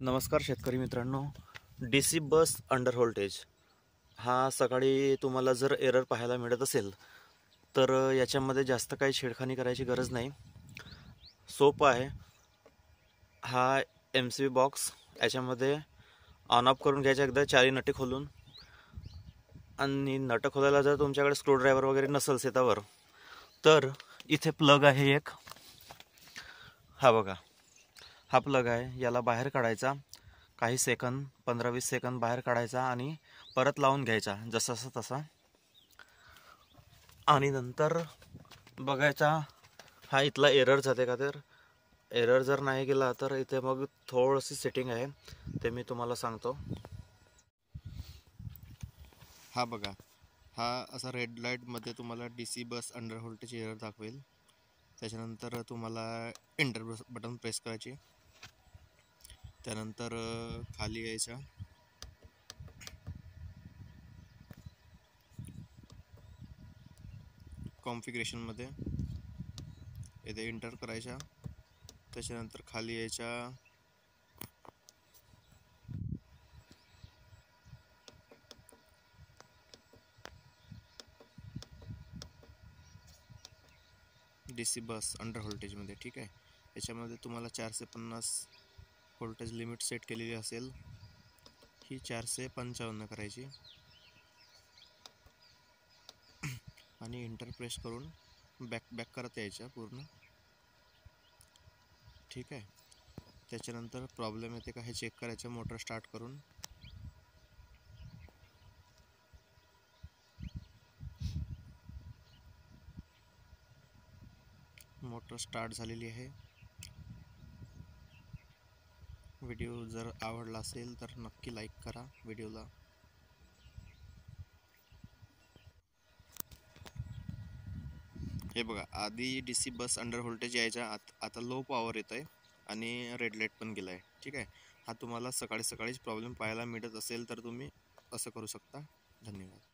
नमस्कार शेतकरी मित्रांनो. डी सी बस अंडर व्होल्टेज हा सकाळी तुम्हाला जर एरर पाहायला मिळत असेल तर याच्यामध्ये जास्त काही छेडखानी करायची गरज नाही. सोपं आहे. हा MCB बॉक्स याच्यामध्ये ऑन ऑफ करून घ्यायचा एकदा चारी नटे खोलून. आणि नट खोलायला जर तुमच्याकडे स्क्रूड्रायव्हर वगैरे नसेल शेतावर तर इथे प्लग आहे एक. हा बघा, हा प्लग आहे. याला बाहेर काढायचा, काही सेकंद 15-20 सेकंद बाहेर काढायचा आणि परत लावून घ्यायचा जसं तसा. आणि नंतर बघायचा हा इथला एरर जाते का. तर एरर जर नाही गेला तर इथे मग थोडीशी सेटिंग आहे, ते मी तुम्हाला सांगतो. हा बघा, हा असा रेड लाईटमध्ये तुम्हाला DC बस अंडर व्होल्टेज एरर दाखवेल. त्याच्यानंतर तुम्हाला एंटर बटन प्रेस करायचे. त्यानंतर खाली यायचा, कॉन्फिगरेशनमध्ये इथे एंटर करायचा. त्याच्यानंतर खाली यायचा, DC बस अंडर व्होल्टेजमध्ये. ठीक आहे, याच्यामध्ये तुम्हाला 450 व्होल्टेज लिमिट सेट केलेली असेल, ही 455 करायची आणि एंटर प्रेस करून बॅक करत यायच्या पूर्ण. ठीक आहे, त्याच्यानंतर प्रॉब्लेम येते का हे चेक करायचं मोटर स्टार्ट करून. मोटर स्टार्ट झालेली आहे. व्हिडिओ जर आवडला असेल तर नक्की लाईक करा व्हिडिओला. हे बघा, आधी DC बस अंडर व्होल्टेज यायचा, आता लो पॉवर येत आहे आणि रेड लाईट पण गेला आहे. ठीक आहे, हा तुम्हाला सकाळीच प्रॉब्लेम पाहायला मिळत असेल तर तुम्ही असं करू शकता. धन्यवाद.